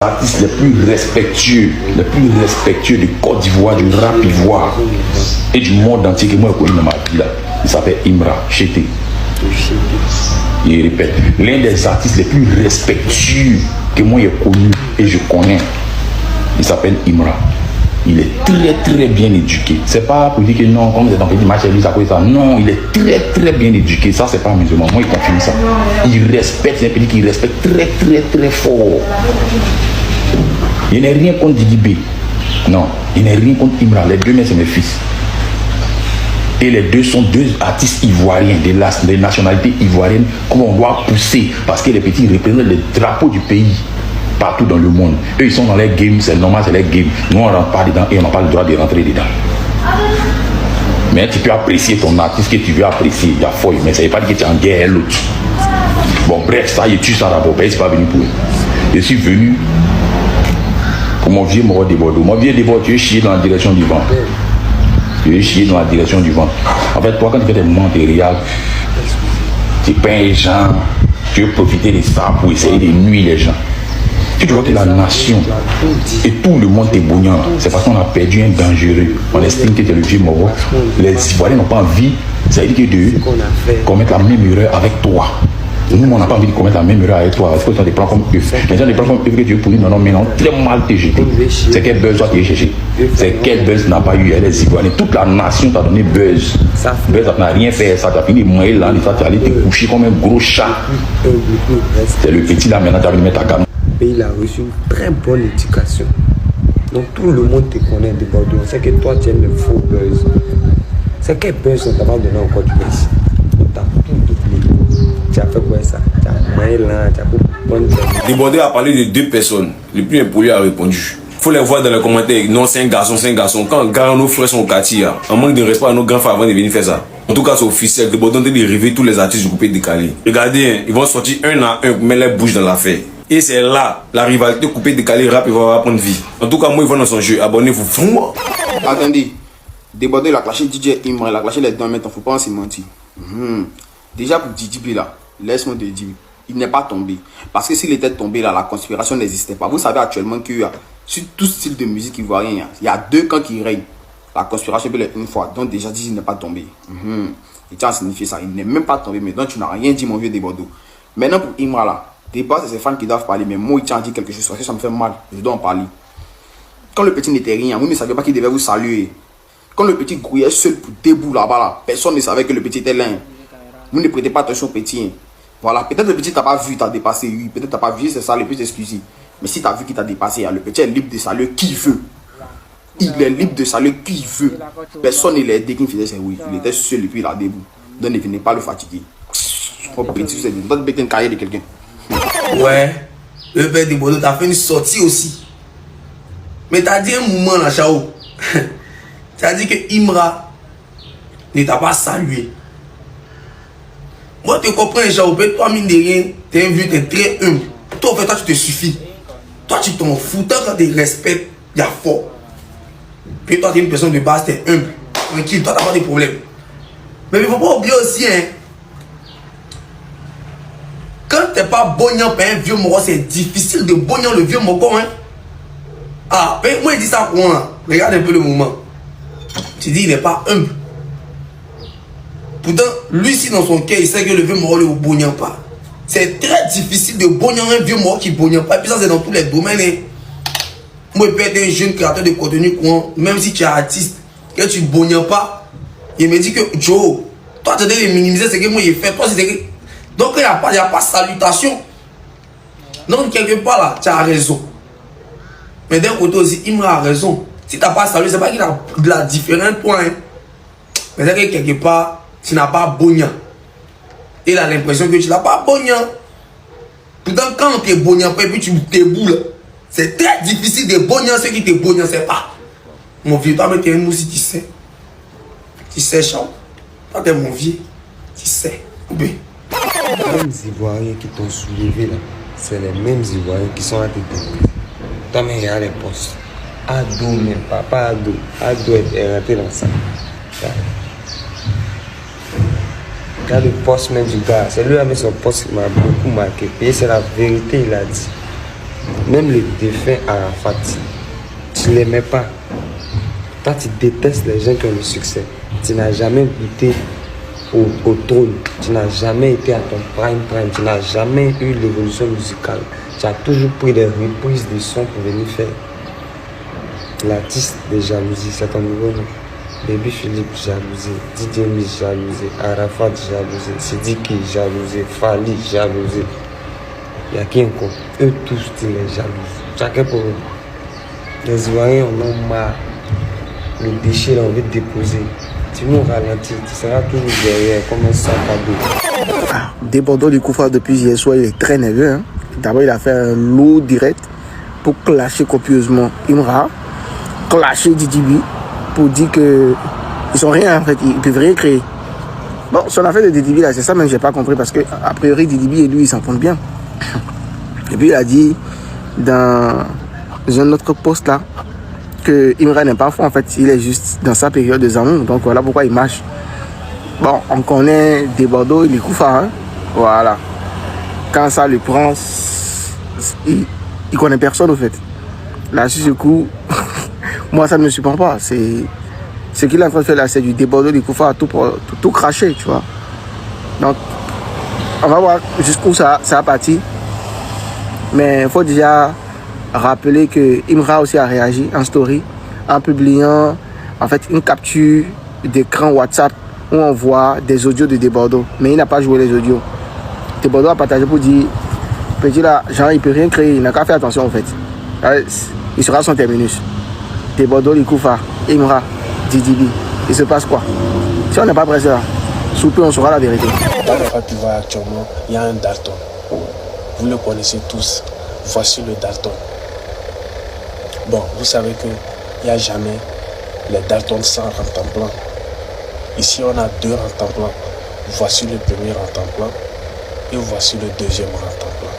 artistes les plus respectueux de Côte d'Ivoire, du rap ivoire et du monde entier que moi je connais dans ma vie là. Il s'appelle Imra Chété. Il répète, l'un des artistes les plus respectueux que moi j'ai connu et je connais, il s'appelle Imra. Il est très bien éduqué. C'est pas pour dire que non, comme c'est dans le pays match, lui ça cause ça. Non, il est très bien éduqué. Ça c'est pas musulman. Moi il confirme ça. Il respecte, c'est un pays qu'il respecte très fort. Il n'est rien contre Digibé. Non, il n'est rien contre Imra. Les deux, mais c'est mes fils. Et les deux sont deux artistes ivoiriens, des nationalités ivoiriennes qu'on doit pousser parce que les petits représentent les drapeaux du pays partout dans le monde. Eux, ils sont dans les games, c'est normal, c'est les games. Nous, on ne rentre pas dedans et on n'a pas le droit de rentrer dedans. Mais tu peux apprécier ton artiste que tu veux apprécier. Il y a folle, mais ça ne veut pas dire que tu es en guerre l'autre. Bon, bref, ça, je tue ça d'abord. Je ne suis pas venu pour eux. Je suis venu pour mon vieux mort de Bordeaux. Mon vieux de Bordeaux, tu veux chier dans la direction du vent. Tu veux chier dans la direction du vent. En fait, toi, quand tu fais des moments de réal, tu peins les gens, tu veux profiter de ça pour essayer de nuire les gens. Tu vois que la nation et tout le monde est bouillant. C'est parce qu'on a perdu un dangereux. On estime que c'est le vieux mort. Les Ivoiriens n'ont pas envie, ça veut dire que de commettre la même erreur avec toi. Nous, on n'a pas envie de commettre la même erreur avec toi. Parce que tu as des plans comme eux. Les gens des plans comme eux que tu veux pour nous, non, mais non, très mal te jeter. C'est quel buzz toi tu es cherché. C'est quel buzz n'a pas eu. Les Ivoiriens, toute la nation t'a donné buzz. Buzz, ça n'a rien fait. Ça t'a fini de moyer là, ça t'a allé te coucher comme un gros chat. C'est le petit là, maintenant, tu as envie de mettre ta gamme. Le pays a reçu une très bonne éducation. Donc tout le monde te connaît de Bordeaux. C'est que toi, tu aimes le faux buzz. C'est quel buzz on t'a pas donné encore du buzz. On t'a tout doublé. Tu as fait quoi ça? Tu as moyen là, tu as bonne. Débordé a parlé de deux personnes. Le plus impoli a répondu. Faut les voir dans les commentaires. Non, c'est un garçon, c'est un garçon. Quand nos frères sont au quartier, on manque de respect à nos grands frères avant de venir faire ça. En tout cas, c'est officiel. Débordé ont réveiller tous les artistes du groupe décalé. Regardez, hein, ils vont sortir un à un, mettre les bouches dans l'affaire. Et c'est là, la rivalité coupée décalée rap, il va prendre vie. En tout cas, moi, ils vont dans son jeu. Abonnez-vous. Attendez, Débordé, il a clashé DJ Imra, il a clashé les deux en même temps, faut pas en se mentir. Déjà pour DJ là, laisse-moi te dire, il n'est pas tombé. Parce que s'il était tombé là, la conspiration n'existait pas. Vous savez actuellement qu'il y a, sur tout style de musique ivoirien, il y a deux camps qui règnent. La conspiration peut une fois, donc déjà dit il n'est pas tombé. Et tu as signifié ça, il n'est même pas tombé, mais donc tu n'as rien dit mon vieux Débordé. Maintenant pour Imra là, débat c'est ses fans qui doivent parler, mais moi il tient à dire quelque chose parce que ça me fait mal, je dois en parler. Quand le petit n'était rien, vous ne saviez pas qu'il devait vous saluer. Quand le petit grouillait seul pour debout là-bas, là, personne ne savait que le petit était là. Vous ne prêtez pas attention au petit. Voilà, peut-être le petit t'a pas vu, t'a dépassé, oui, peut-être t'as pas vu, c'est ça le plus exclusif. Mais si t'as vu qu'il t'a dépassé, le petit est libre de saluer qui veut. Il est libre de saluer qui veut. Personne ne l'a aidé qu'il faisait ses oui. Il était seul et puis là debout. Donc ne venez pas le fatiguer. Faut petit, c'est une bêtise une carrière de quelqu'un. Ouais, le père de Bordeaux t'a fait une sortie aussi. Mais t'as dit un moment là, Chao. T'as dit que Imra ne t'a pas salué. Moi, tu comprends, Chao, toi, mine de rien, t'es un vieux, t'es très humble. Toi, en fait, toi, tu te suffis. Toi, tu t'en fous. Tant que tu respectes, il y a fort. Puis toi, t'es une personne de base, t'es humble. Tranquille, toi, t'as pas de problème. Mais il ne faut pas oublier aussi, hein. Quand t'es pas bognan par un vieux moro, c'est difficile de bognan le vieux moro, hein. Ah, mais moi, il dit ça pour moi. Regarde un peu le moment. Tu dis, il n'est pas humble. Pourtant, lui, si dans son cœur, il sait que le vieux moro ne le bognan pas. C'est très difficile de bognan un vieux moro qui bognan pas. Et puis ça, c'est dans tous les domaines, hein. Moi, je peux être un jeune créateur de contenu courant, même si tu es artiste, que tu ne bognan pas. Il me dit que, Joe, toi, tu dois minimiser ce que moi, j'ai fait. Toi, c'est que... Donc, il n'y a pas salutation. Donc, quelque part, là, tu as raison. Mais d'un côté aussi, Imra a raison. Si tu n'as pas salué, c'est pas qu'il a de la différence, toi. Hein. Mais c'est que quelque part, tu n'as pas bognan. Il a l'impression que tu n'as pas bognan. Pourtant, quand tu es bognan, et puis tu te boules, c'est très difficile de bognan ceux qui te bognan, c'est pas. Mon vieux, toi, mais tu es un aussi, tu sais. Tu sais, Charles. Toi, tu es mon vieux. Tu sais. Oui. Les mêmes Ivoiriens qui t'ont soulevé là, c'est les mêmes Ivoiriens qui sont à tes côtés. Toi, mais regarde les postes. Ado, même pas Ado. Ado est rentré dans ça. Regarde le poste même du gars. C'est lui qui a mis son poste qui m'a beaucoup marqué. Et c'est la vérité, il a dit. Même le défunt Arafat, tu ne l'aimais pas. Toi, tu détestes les gens qui ont le succès. Tu n'as jamais goûté au trône. Tu n'as jamais été à ton prime. Tu n'as jamais eu l'évolution musicale. Tu as toujours pris des reprises de sons pour venir faire l'artiste de jalousie. C'est ton nouveau nom. Baby Philippe jalousé, DJ Miss jalousé, Arafat jalousé, Sidiki jalousé, Fali jalousé. Il y a qui encore? Eux tous, tu les jalouses. Chacun pour eux. Les Ivoiriens en ont marre. Le déchet, là, on veut déposer. Tu nous ralentis, tu seras toujours derrière comme un sac à dos. Des Bordeaux du Koufa depuis hier soir, il est très nerveux. Hein. D'abord, il a fait un lourd direct pour clasher copieusement Imra, clasher DDB pour dire que ils sont rien en fait, ils peuvent rien créer. Bon, son affaire de DDB là, c'est ça même j'ai pas compris parce que a priori DDB et lui ils s'entendent bien. Et puis il a dit dans un autre post là que Imra n'est pas fou en fait, il est juste dans sa période de amour, donc voilà pourquoi il marche. Bon, on connaît des Bordeaux, il est Koufa, hein? Voilà. Quand ça le prend, il connaît personne en fait. Là, sur ce coup, moi ça ne me surprend pas. C'est ce qu'il est en train de faire là, c'est du débordement du Koufa, tout cracher, tu vois. Donc, on va voir jusqu'où ça a parti. Mais il faut déjà rappeler que Imra aussi a réagi en story en publiant en fait une capture d'écran WhatsApp où on voit des audios de Desbordeaux, mais il n'a pas joué les audios. Desbordeaux a partagé pour dire petit là, genre il peut rien créer, il n'a qu'à faire attention en fait. Il sera son terminus. Desbordeaux, Likoufa, Imra, DDB, il se passe quoi? Si on n'est pas pressé là, sous peu on saura la vérité. Dans le rap va actuellement, il y a un Dalton. Vous le connaissez tous. Voici le Dalton. Bon, vous savez qu'il n'y a jamais les Dalton sans en temps plein. Ici, on a deux en temps plein. Voici le premier en temps plein et voici le deuxième en temps plein.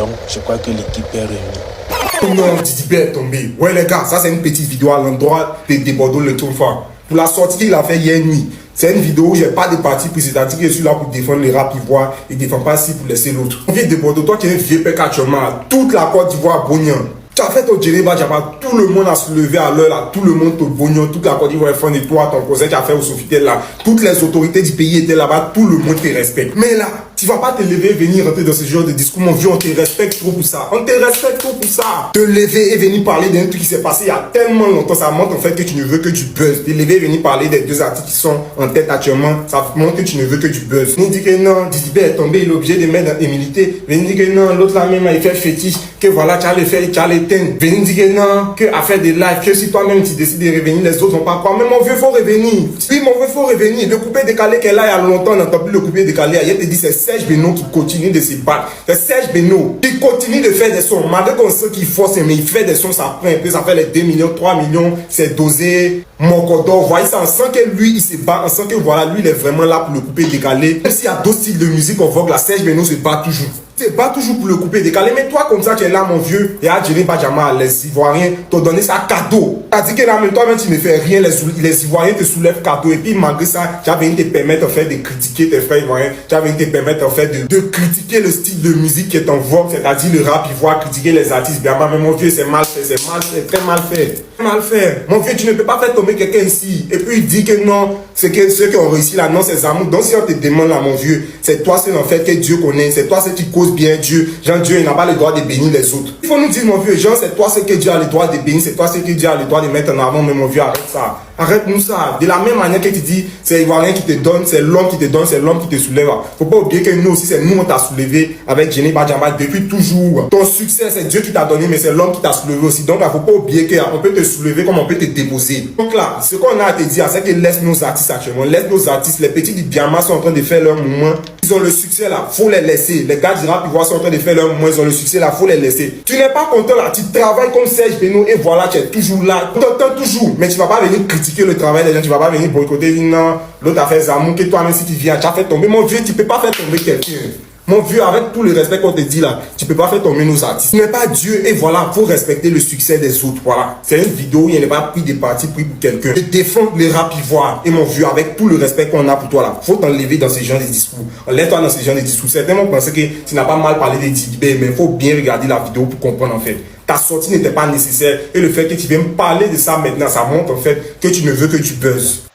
Donc, je crois que l'équipe est réunie. Non, DDB est tombé. Ouais, les gars, ça c'est une petite vidéo à l'endroit de Desbordeaux le Tourfa. Pour la sortie qu'il a fait hier nuit, c'est une vidéo où j'ai pas de parti pris, c'est-à-dire que je suis là pour défendre les rap ivoires et défends pas si pour laisser l'autre. On vient de Bordeaux, toi qui es un vieux pec actuellement, toute la Côte d'Ivoire bonian. Tu as fait au Djénéba, tout le monde a se levé à l'heure là, tout le monde au bonian, toute la Côte d'Ivoire est fan de toi, ton cousin qui a fait au Sofitel là, toutes les autorités du pays étaient là-bas, tout le monde te respecte. Mais là, tu vas pas te lever et venir rentrer dans ce genre de discours, mon vieux, on te respecte trop pour ça. On te respecte trop pour ça. Te lever et venir parler d'un truc qui s'est passé il y a tellement longtemps, ça montre en fait que tu ne veux que du buzz. Te lever et venir parler des deux artistes qui sont en tête actuellement, ça montre que tu ne veux que du buzz. Venir dire que non, DDB est tombé, il est obligé de mettre et militer. Venir dire que non, l'autre là même, il fait fétiche, que voilà, tu as le fait, tu as l'éteindre. Venir dire que non, que à faire des lives, que si toi-même tu décides de revenir, les autres vont pas croire. Mais mon vieux, faut revenir. Oui, mon vieux, faut revenir. Le coupé décalé qu'elle a il y a longtemps, on n'entend plus le coupé décalé. Elle te dit c'est Serge Beno qui continue de se battre. C'est Serge Beno qui continue de faire des sons. Malgré qu'on sait qu'il force, mais il fait des sons, ça prend un peu, ça fait les 2 millions, 3 millions, c'est dosé. Mokodo, voyez ça, on sent que lui, il se bat, on sent que voilà, lui, il est vraiment là pour le couper décalé. Même s'il y a d'autres styles de musique, on voit que la Serge Beno se bat toujours. C'est pas toujours pour le couper décalé, mais toi comme ça tu es là mon vieux et à Djéné Badjama, les Ivoiriens t'ont donné ça cadeau. T'as dit que là même toi même tu ne fais rien, les Ivoiriens te soulèvent cadeau et puis malgré ça tu as venu te permettre en fait de critiquer tes frères Ivoiriens, tu as venu te permettre en fait de critiquer le style de musique qui est en vogue, c'est-à-dire le rap ivoire, critiquer les artistes bien, mais mon vieux c'est mal fait, très mal fait. Mal fait. Mon vieux, tu ne peux pas faire tomber quelqu'un ici et puis il dit que non, c'est que ceux qui ont réussi là, non, c'est amours. Donc si on te demande là, mon vieux, c'est toi seul en fait que Dieu connaît, c'est toi seul qui cause bien Dieu. Jean Dieu, il n'a pas le droit de bénir les autres. Il faut nous dire, mon vieux, Jean, c'est toi seul que Dieu a le droit de bénir, c'est toi seul que Dieu a le droit de mettre en avant, mais mon vieux, arrête ça. Arrête-nous ça. De la même manière que tu dis, c'est l'Ivoirien qui te donne, c'est l'homme qui te donne, c'est l'homme qui te soulève. Faut pas oublier que nous aussi, c'est nous on t'a soulevé avec Djéné Badjama depuis toujours. Ton succès, c'est Dieu qui t'a donné, mais c'est l'homme qui t'a soulevé aussi. Donc, il faut pas oublier qu'on peut te soulever comme on peut te déposer. Donc là, ce qu'on a à te dire, c'est que laisse nos artistes actuellement, laisse nos artistes, les petits du Biama sont en train de faire leur mouvement. Ils ont le succès là, faut les laisser. Les gars du rap ivoire sont en train de faire leur mouvement, ils ont le succès là, faut les laisser. Tu n'es pas content là, tu travailles comme Serge Beno et voilà, tu es toujours là. Tu t'entends toujours, mais tu vas pas venir critiquer le travail des gens, tu vas pas venir boycotter, non, l'autre a fait Zamou, que toi-même si tu viens, tu as fait tomber. Mon vieux, tu peux pas faire tomber quelqu'un. Mon vieux, avec tout le respect qu'on te dit là, tu peux pas faire tomber nos artistes. Tu n'es pas Dieu et voilà, faut respecter le succès des autres. Voilà. C'est une vidéo où il n'est pas pris des partis pris pour quelqu'un. Je défends le rap ivoire. Et mon vieux, avec tout le respect qu'on a pour toi là, faut t'enlever dans ces genres de discours. Enlève-toi dans ces genres de discours. Certainement penser que tu n'as pas mal parlé des Didibé, mais il faut bien regarder la vidéo pour comprendre en fait. Ta sortie n'était pas nécessaire et le fait que tu viennes me parler de ça maintenant, ça montre en fait que tu ne veux que tu buzzes.